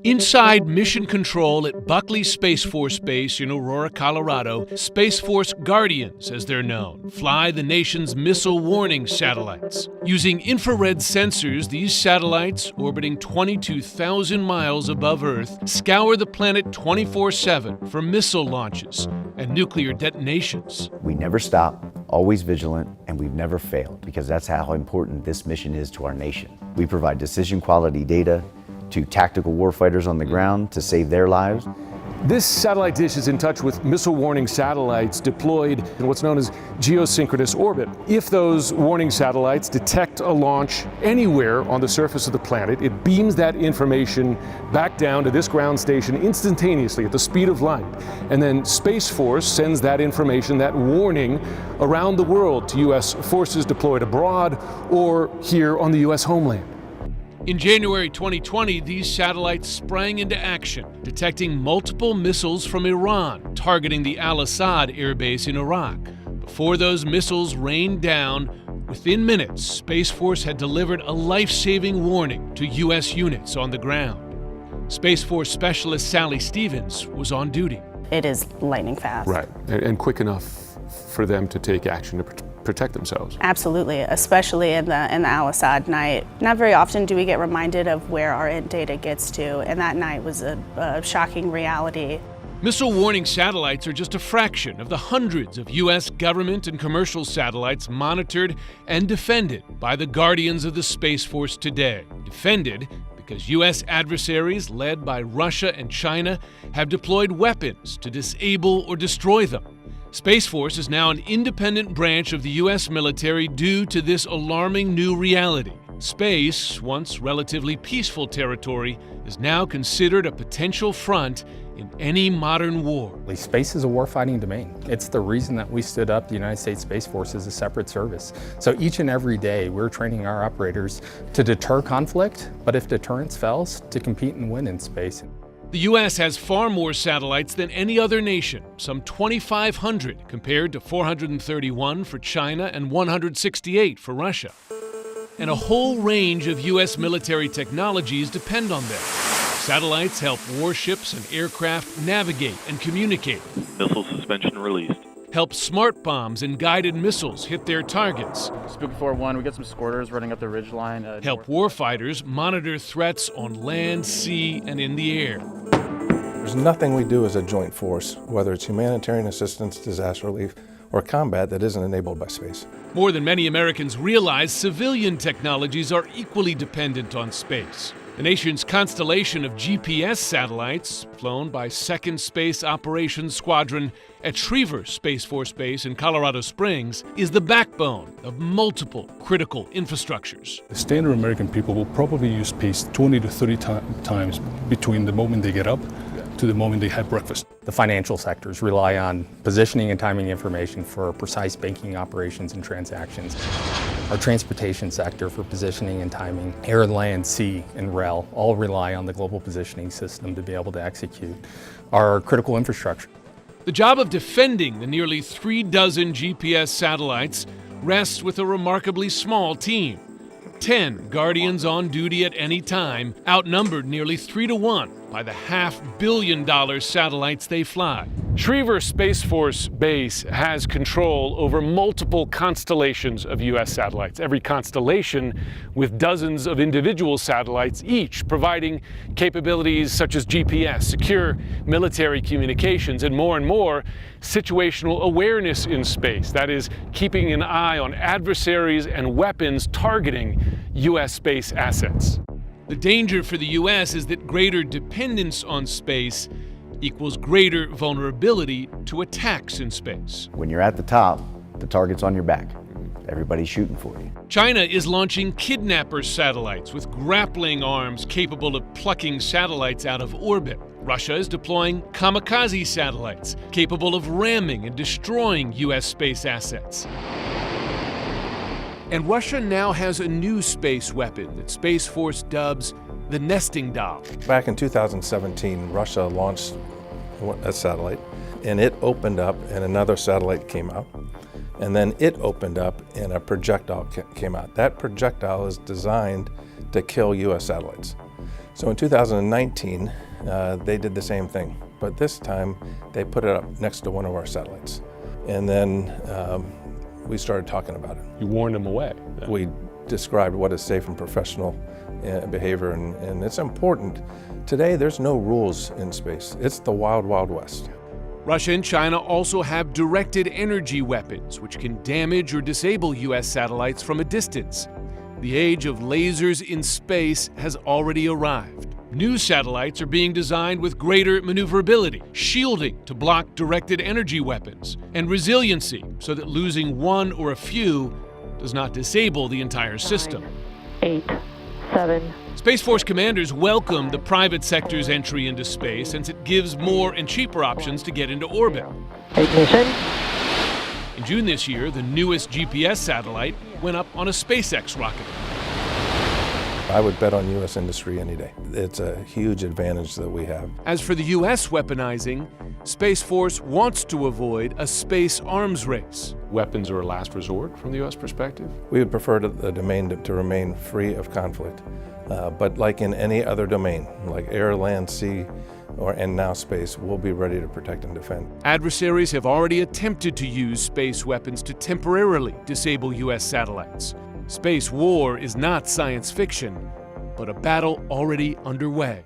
Inside Mission Control at Buckley Space Force Base in Aurora, Colorado, Space Force Guardians, as they're known, fly the nation's missile warning satellites. Using infrared sensors, these satellites, orbiting 22,000 miles above Earth, scour the planet 24/7 for missile launches and nuclear detonations. We never stop, always vigilant, and we've never failed, because that's how important this mission is to our nation. We provide decision quality data to tactical warfighters on the ground to save their lives. This satellite dish is in touch with missile warning satellites deployed in what's known as geosynchronous orbit. If those warning satellites detect a launch anywhere on the surface of the planet, it beams that information back down to this ground station instantaneously at the speed of light. And then Space Force sends that information, that warning, around the world to U.S. forces deployed abroad or here on the U.S. homeland. In January 2020, these satellites sprang into action, detecting multiple missiles from Iran targeting the Al-Assad airbase in Iraq. Before those missiles rained down, within minutes, Space Force had delivered a life-saving warning to U.S. units on the ground. Space Force Specialist Sally Stevens was on duty. It is lightning fast. Right, and quick enough for them to take action to protect themselves. Absolutely, especially in the Al-Assad night. Not very often do we get reminded of where our end data gets to, and that night was a shocking reality. Missile warning satellites are just a fraction of the hundreds of U.S. government and commercial satellites monitored and defended by the guardians of the Space Force today. Defended because U.S. adversaries led by Russia and China have deployed weapons to disable or destroy them. Space Force is now an independent branch of the U.S. military due to this alarming new reality. Space, once relatively peaceful territory, is now considered a potential front in any modern war. Space is a warfighting domain. It's the reason that we stood up the United States Space Force as a separate service. So each and every day we're training our operators to deter conflict, but if deterrence fails, to compete and win in space. The U.S. has far more satellites than any other nation, some 2,500 compared to 431 for China and 168 for Russia. And a whole range of U.S. military technologies depend on them. Satellites help warships and aircraft navigate and communicate. Missile suspension released. Help smart bombs and guided missiles hit their targets. Spooky 4-1, we got some squirters running up the ridgeline. Help warfighters monitor threats on land, sea, and in the air. There's nothing we do as a joint force, whether it's humanitarian assistance, disaster relief, or combat, that isn't enabled by space. More than many Americans realize, civilian technologies are equally dependent on space. The nation's constellation of GPS satellites, flown by 2nd Space Operations Squadron at Schriever Space Force Base in Colorado Springs, is the backbone of multiple critical infrastructures. The standard American people will probably use space 20 to 30 times between the moment they get up to the moment they have breakfast. The financial sectors rely on positioning and timing information for precise banking operations and transactions. Our transportation sector for positioning and timing, air, land, sea, and rail all rely on the global positioning system to be able to execute our critical infrastructure. The job of defending the nearly 36 GPS satellites rests with a remarkably small team. 10 Guardians on duty at any time, outnumbered nearly 3-to-1 by the $500 million satellites they fly. Schriever Space Force Base has control over multiple constellations of U.S. satellites, every constellation with dozens of individual satellites, each providing capabilities such as GPS, secure military communications, and more, situational awareness in space. That is, keeping an eye on adversaries and weapons targeting U.S. space assets. The danger for the U.S. is that greater dependence on space equals greater vulnerability to attacks in space. When you're at the top, the target's on your back. Everybody's shooting for you. China is launching kidnapper satellites with grappling arms capable of plucking satellites out of orbit. Russia is deploying kamikaze satellites capable of ramming and destroying U.S. space assets. And Russia now has a new space weapon that Space Force dubs the nesting doll. Back in 2017, Russia launched a satellite, and it opened up and another satellite came out. And then it opened up and a projectile came out. That projectile is designed to kill U.S. satellites. So in 2019, they did the same thing, but this time they put it up next to one of our satellites. And then we started talking about it. You warned them away. We described what is safe and professional behavior, and it's important. Today, there's no rules in space. It's the wild, wild west. Russia and China also have directed energy weapons, which can damage or disable U.S. satellites from a distance. The age of lasers in space has already arrived. New satellites are being designed with greater maneuverability, shielding to block directed energy weapons, and resiliency so that losing one or a few does not disable the entire system. 8, 7. Space Force commanders welcome the private sector's entry into space since it gives more and cheaper options to get into orbit. Ignition. In June this year, the newest GPS satellite went up on a SpaceX rocket. I would bet on U.S. industry any day. It's a huge advantage that we have. As for the U.S. weaponizing, Space Force wants to avoid a space arms race. Weapons are a last resort from the U.S. perspective? We would prefer the domain to remain free of conflict. But like in any other domain, like air, land, sea, and now space, we'll be ready to protect and defend. Adversaries have already attempted to use space weapons to temporarily disable U.S. satellites. Space war is not science fiction, but a battle already underway.